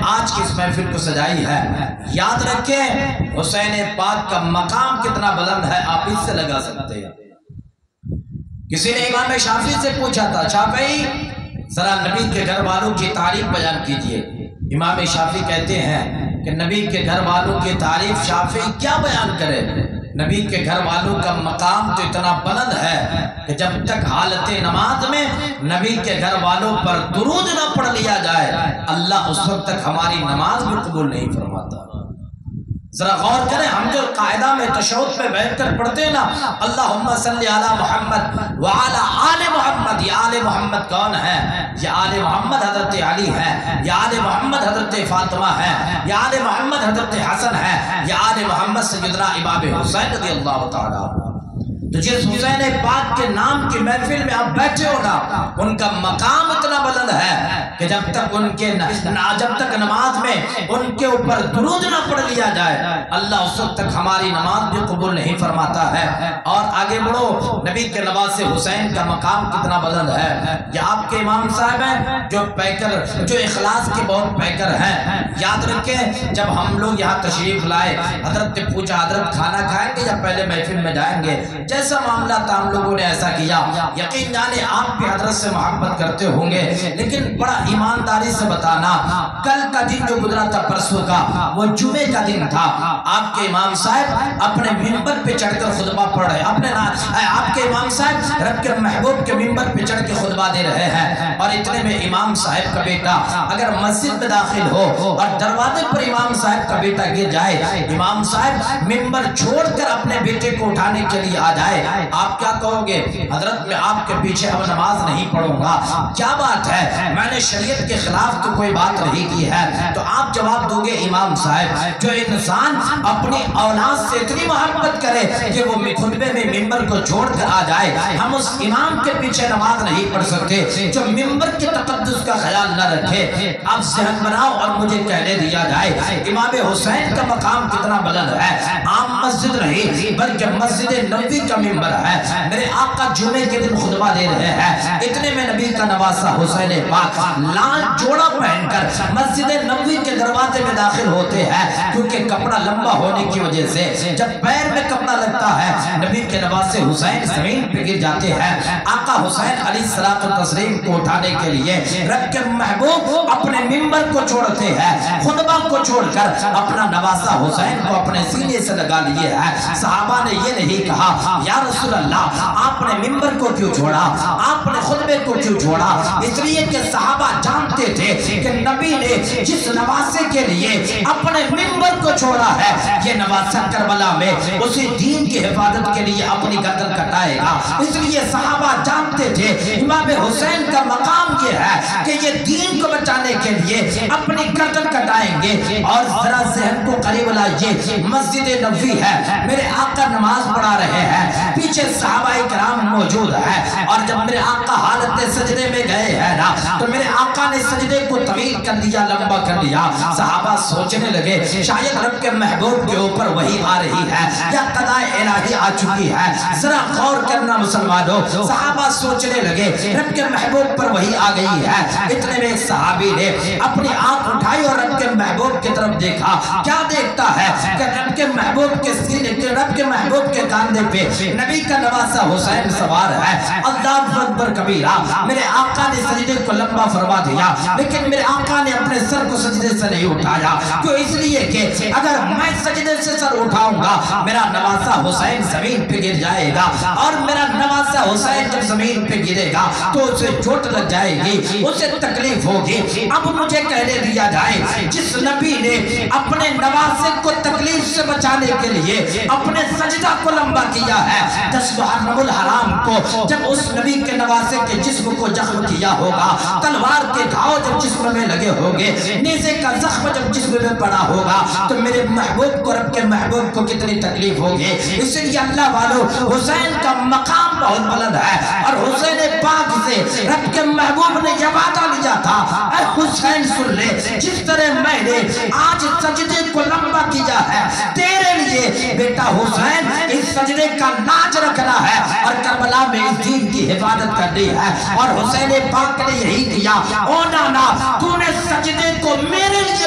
آج کی اس محفل کو سجائی ہے۔ یاد رکھیں حسین پاک کا مقام کتنا بلند ہے، آپ اس سے لگا سکتے ہیں۔ کسی نے امام شافعی سے پوچھا تھا، شافعی ذرا نبی کے گھر والوں کی تعریف بیان کیجئے۔ امام شافعی کہتے ہیں کہ نبی کے گھر والوں کی تعریف شافعی کیا بیان کرے؟ نبی کے گھر والوں کا مقام تو اتنا بلند ہے کہ جب تک حالت نماز میں نبی کے گھر والوں پر درود نہ پڑھ لیا جائے اللہ اس وقت تک ہماری نماز بھی قبول نہیں فرماتا۔ ذرا غور کریں، ہم جو قاعدہ میں تشہد میں بیٹھ کر پڑھتے ہیں نا، اللہم صلی علی محمد وعلی آل محمد، یہ آل محمد کون ہے؟ یہ آل محمد حضرت علی ہے، یہ آل محمد حضرت فاطمہ ہے، یہ آل محمد حضرت حسن ہے، یہ آل محمد سیدنا امام حسین رضی اللہ تعالیٰ عنہ۔ تو جس حسین پاک کے نام کی محفل میں آپ بیٹھے ہو نا، ان کا مقام اتنا بلند ہے کہ جب تک نماز میں ان کے اوپر درود نہ پڑھ لیا جائے اللہ اس وقت تک ہماری نماز بھی قبول نہیں فرماتا ہے۔ اور آگے بڑھو، نبی کے نواسے حسین کا مقام کتنا بلند ہے۔ یہ آپ کے امام صاحب ہیں جو اخلاص کے بہت پیکر ہیں۔ یاد رکھیں جب ہم لوگ یہاں تشریف لائے، حضرت نے پوچھا حضرت کھانا کھائیں گے یا پہلے محفل میں جائیں گے؟ جیسا معاملہ تھا ہم لوگوں نے ایسا کیا۔ یقین جانے آپ بھی حضرت سے محبت کرتے ہوں گے، لیکن بڑا ایمانداری سے بتانا، کل کا دن جو گزرا تھا پرسوں کا، وہ جمعے کا دن تھا۔ آپ کے امام صاحب اپنے منبر پہ چڑھ کر خطبہ پڑھ رہے ہیں، آپ کے امام صاحب رب کے محبوب کے منبر پہ چڑھ کے خطبہ دے رہے ہیں، اور اتنے میں امام صاحب کا بیٹا اگر مسجد میں داخل ہو اور دروازے پر امام صاحب کا بیٹا گر جائے، امام صاحب منبر چھوڑ کر اپنے بیٹے کو اٹھانے کے لیے آ جائے، آپ کیا کہو گے؟ حضرت میں آپ کے پیچھے اب نماز نہیں پڑھوں گا، کیا بات ہے، میں نے شریعت کے خلاف تو کوئی بات نہیں کی ہے۔ تو آپ جواب دو گے امام صاحب جو انسان اپنی اولاد سے اتنی محبت کرے کہ وہ خطبے میں منبر کو چھوڑ کر آ جائے، ہم اس امام کے پیچھے نماز نہیں پڑھ سکتے جو منبر کے تقدس کا خیال نہ رکھے۔ اب ذہن بناؤ اور مجھے کہنے دیا جائے امام حسین کا مقام کتنا بلند ہے۔ عام مسجد نہیں بلکہ مسجد نبوی کا منبر ہے، میرے آقا جمعے کے دن خطبہ دے رہے ہیں، اتنے میں نبی کا نواسہ حسین پاک لال جوڑا پہن کر مسجد نبوی کے دروازے میں داخل ہوتے ہیں، کیونکہ کپڑا لمبا ہونے کی وجہ سے جب پیر میں کپڑا لگتا ہے نبی کے نواسے حسین زمین پہ گر جاتے ہیں۔ آقا حسین علیہ الصلوۃ والتسلیم کو اٹھانے کے لیے رب کے محبوب اپنے منبر کو چھوڑتے ہیں، خطبہ کو چھوڑ کر اپنا نواسہ حسین کو اپنے سینے سے لگا لیے ہیں۔ صحابہ نے یہ نہیں کہا یا رسول اللہ آپ نے منبر کو کیوں چھوڑا، آپ نے خطبے کو کیوں چھوڑا، اس لیے کہ صحابہ جانتے تھے کہ نبی نے جس نواسے کے لیے اپنے منبر کو چھوڑا ہے یہ نواسہ کربلا میں اسی دین کی حفاظت کے لیے اپنی گردن کٹائے گا۔ اس لیے صحابہ جانتے تھے امام حسین کا مقام یہ ہے کہ یہ دین کو بچانے کے لیے اپنی گردن کٹائیں گے۔ اور ذرا ذہن کو قریب لائیے، مسجد نبوی ہے، میرے آقا نماز پڑھا رہے ہیں، پیچھے صحابہ کرام موجود ہیں، اور جب میرے آقا حالت سجدے میں گئے ہیں نا تو میرے آقا نے سجدے کو طویل کر دیا، لمبا کر دیا۔ صحابہ سوچنے لگے شاید رب کے محبوب کے اوپر وحی آ رہی ہے یا قضاء الہی آ چکی ہے۔ ذرا غور کرنا مسلمانوں، صحابہ سوچنے لگے رب کے محبوب پر وحی آ گئی ہے۔ اتنے میں ایک صحابی نے اپنی آنکھ اٹھائی اور رب کے محبوب کی طرف دیکھا، کیا دیکھتا ہے کہ رب کے محبوب کے سینے رب کے محبوب کے کاندھے پہ نبی کا نواسہ حسین سوار ہے۔ اللہ اکبر کبیرہ، میرے آقا نے سجدے کو لمبا فرما دیا، لیکن میرے آقا نے اپنے سر کو سجدے سے نہیں اٹھایا، کیوں؟ اس لیے کہ اگر میں سجدے سے سر اٹھاؤں گا میرا نواسہ حسین زمین پہ گر جائے گا، اور میرا نواسہ حسین جب زمین پہ گرے گا تو اسے چوٹ لگ جائے گی، اسے تکلیف ہوگی۔ اب مجھے کہنے دیا جائے جس نبی نے اپنے نواسے کو تکلیف سے بچانے کے لیے اپنے سجدہ کو لمبا کیا ہے، 10 محرم الحرام کو جب اس نبی کے نواسے کے جسم کو زخم کیا ہوگا، تلوار کے گھاؤ جب جسم میں لگے ہوگے، نیزے کا زخم جب جسم میں پڑا ہوگا تو میرے محبوب کو رب کے محبوب کو کتنی تکلیف ہوگی۔ اس لیے اللہ والوں حسین کا مقام بہت بلند ہے، اور حسین پاک سے رب کے محبوب نے یہ وعدہ لیا تھا، اے حسین سن لے، جس طرح میں نے آج سجدے کو لمبا کیا ہے تیرے لیے بیٹا حسین اس سجدے کا لاج رکھنا ہے اور کربلا میں اس دین کی حفاظت کرنی ہے۔ اور حسین پاک نے یہی کیا، او نانا تو نے سجدے کو میرے لیے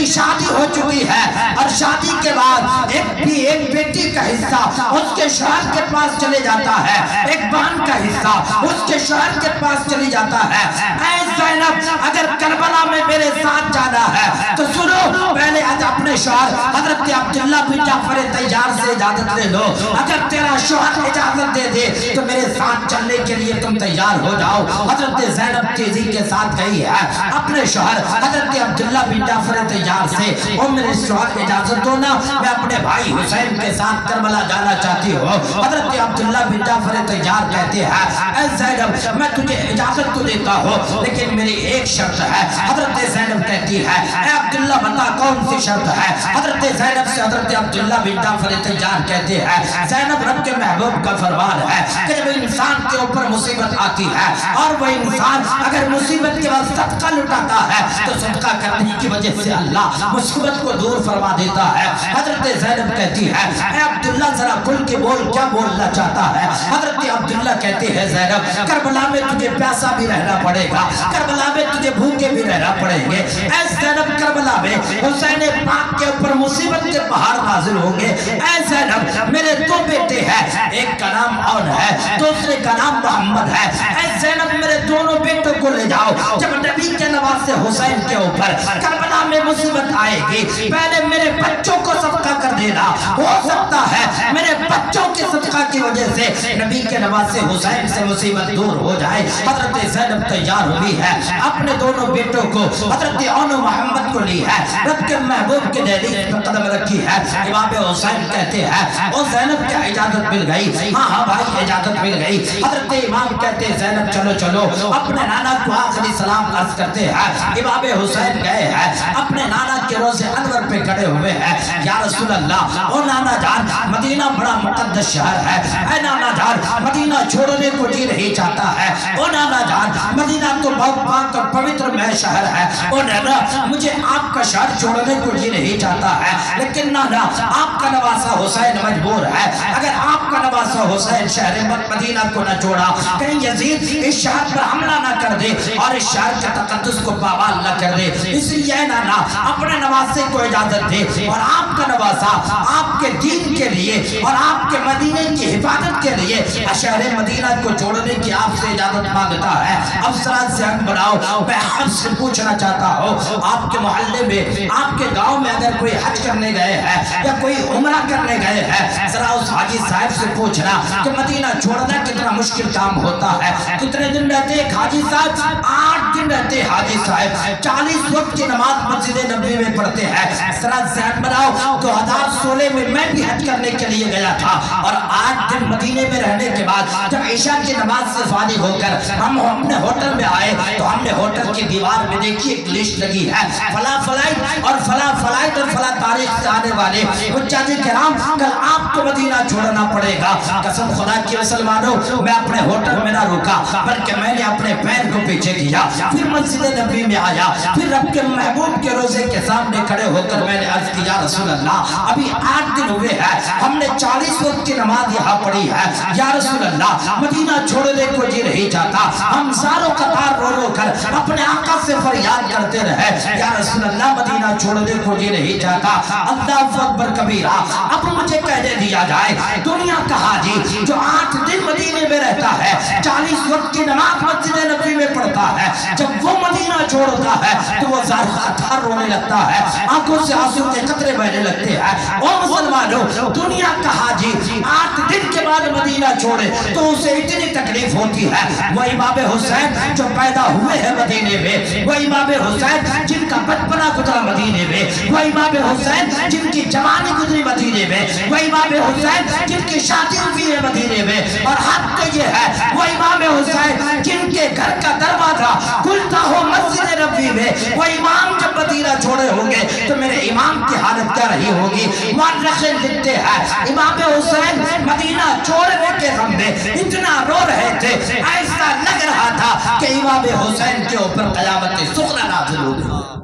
کی شادی ہو چکی ہے اور شادی کے بعد ایک بیٹی کا حصہ اس کے شوہر کے پاس چلے جاتا ہے، ایک بہن کا حصہ اس کے شوہر کے پاس چلی جاتا ہے۔ اے زینب اگر کربلا میں میرے ساتھ جانا ہے تو سنو، پہلے اپنے شوہر حضرت عبداللہ بن جعفر طیار سے اجازت لے لو، اگر تیرا شوہر اجازت دے دے تو میرے ساتھ چلنے کے لیے تم تیار ہو جاؤ۔ حضرت زینب تیزی کے ساتھ گئی ہے اپنے شوہر حضرت عبداللہ بن جعفر طیار سے، او میرے شوہر اجازت دو نا، میں اپنے بھائی حسین کے ساتھ کربلا جانا چاہتی ہوں۔ حضرت عبداللہ بن جعفر طیار کہتے ہیں اے زینب میں تجھے اجازت تو دیتا ہوں لیکن میری ایک شرط ہے۔ حضرت زینب کہتی ہے اے عبداللہ بتا کون سی شرط ہے؟ حضرت زینب سے حضرت عبداللہ بن جعفر طیار کہتے ہیں زینب رب کے محبوب کا فرمان ہے کہ جب انسان کے اوپر مصیبت آتی ہے اور وہ انسان اگر مصیبت کے بعد صدقہ لٹاتا ہے تو صدقہ کرنے کی وجہ سے اللہ مصیبت کو دور فرما دیتا ہے۔ حضرت زینب کہتی ہے اے عبداللہ ذرا کھل کے بول کیا بولنا چاہتا ہے؟ حضرت عبداللہ کہتے ہیں زینب کربلا میں تجھے پیاسا بھی رہنا پڑے گا، کربلا میں تجھے بھوکے بھی رہنا پڑیں گے۔ اے زینب کربلا میں حسین پاک کے اوپر مصیبت کے پہاڑ نازل ہوں گے۔ اے زینب میرے دو بیٹے ہیں، ایک کا نام عون ہے دوسرے کا نام محمد ہے۔ اے زینب میرے دونوں بیٹوں کو لے جاؤ، جب نبی کے نواسے حسین کے اوپر کربلا میں مصیبت آئے گی پہلے میرے بچوں کو صدقہ کر دینا، ہو سکتا ہے میرے بچوں کے صدقہ کی وجہ سے نبی کے نواسے حسین سے مصیبت دور ہو جائے۔ حضرت زینب تیار ہوئی ہے، اپنے دونوں بیٹوں کو حضرت عون و محمد کو لی ہے، رب کے محبوب کے دہلیز پر قدم رکھی ہے۔ امام حسین کہتے ہیں او زینب کیا اجازت مل گئی؟ ہاں بھائی اجازت مل گئی۔ حضرت امام کہتے ہیں زینب چلو چلو، اپنے نانا کو آخری سلام عرض کرتے ہیں۔ امام حسین گئے ہیں اپنے نانا کے روزے انور پہ کھڑے ہوئے ہیں، یا رسول اللہ او نانا جان مدینہ بڑا مقدس شہر ہے، اے نانا جان مدینہ چھوڑنے کو جی نہیں چاہتا ہے، او نانا جان مدینہ تو بہت پاک اور پوتر میں شہر ہے، او نانا مجھے آپ کا شہر چھوڑنے کو جی نہیں چاہتا ہے، لیکن نانا آپ کا نواسا حسین مجبور ہے، اگر آپ کا نواسا حسین شہر مدینہ کو نہ چھوڑا کہیں یزید اس شہر پر حملہ نہ کر دے اور اس شہر کے تقدس کو پامال نہ کر دے، اس لیے نانا اپنے نواسے کو اجازت دے اور آپ کا نواسا آپ کے دین کے لیے اور آپ کے مدینے کی حفاظت کے لیے شہر مدینہ کو چھوڑنے کی آپ سے اجازت مانگتا ہے۔ افسران سے حق بناؤ، میں آپ سے پوچھنا چاہتا ہوں آپ کے محلے میں آپ کے گاؤں میں اگر کوئی حج کرنے گئے ہیں یا کوئی عمرہ کرنے گئے ہیں ذرا اس حاجی صاحب سے پوچھنا کہ مدینہ چھوڑنا کتنا مشکل کام ہوتا ہے، کتنے دن رہتے ایک حاجی صاحب؟ 8 دن رہتے حاجی صاحب، 40 وقت کی نماز مسجد نبوی میں پڑھتے ہیں۔ ذرا ذہن بناؤ 2016 میں میں بھی حج کرنے کے لیے گیا تھا اور 8 دن مدینے میں رہنے کے بعد جب عشاء کی نماز سے فارغ ہو کر ہم اپنے ہوٹل میں آئے تو ہم نے ہوٹل کی دیوار میں دیکھی ایک لسٹ لگی ہے فلاں فلائٹ اور فلاں فلائٹ اور فلاں تاریخ سے آنے والے حجاج کرام، کل آپ کو مدینہ چھوڑنا پڑے گا۔ قسم خدا کی مسلمانوں میں اپنے ہوٹل میں نہ رکا بلکہ میں نے اپنے پیر کو پیچھے کیا، پھر مسجد نبوی میں آیا، پھر رب کے محبوب کے روزے کے سامنے کھڑے ہو کر میں نے عرض کی یا رسول اللہ ابھی 8 دن ہوئے ہیں ہم نے 40 وقت کی نماز یہاں پڑھی ہے، یا رسول اللہ مدینہ چھوڑنے کو جی نہیں چاہتا، ہم زاروں قطار رو رو کر اپنے آقا سے فریاد کرتے رہے یا رسول اللہ مدینہ چھوڑنے کو جی نہیں چاہتا۔ اللہ اکبر کبیرہ، اب مجھے کہنے دیا جائے دنیا کا حاجی جو 8 دن مدینے میں رہتا ہے 40 وقت کی نماز مسجد نبوی میں پڑھتا ہے، جب وہ مدینہ چھوڑتا ہے تو وہ زاروں قطار رونے لگتا ہے، آنکھوں سے آنسو کے قطرے بہنے لگتے ہیں۔ او مسلمانوں دنیا کا حاجی 8 دن کے بعد مدینہ چھوڑے تو اسے اتنی تکلیف ہوتی ہے۔ وہ امام حسین جو پیدا ہوئے ہیں مدینے میں، وہ امام حسین جن کا بچپنا گزرا مدینے میں، وہ امام حسین جن کی جوانی گزری مدینے میں، وہ امام حسین جن کی شادی ہوئی ہے مدینے میں، اور حق تو یہ ہے وہ امام حسین جن کے گھر کا دروازہ کھلتا ہو مسجد نبوی میں، وہ امام جب مدینہ چھوڑے ہوں گے تو میرے امام کی حالت کیا رہی ہوگی؟ مورخین لکھتے ہیں امام حسین مدینہ چھوڑنے کے غم میں اتنا رو رہے تھے ایسا لگ رہا تھا کہ امام حسین کے اوپر قیامت صغری نازل ہو گئی۔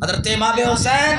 حضرت امام حسین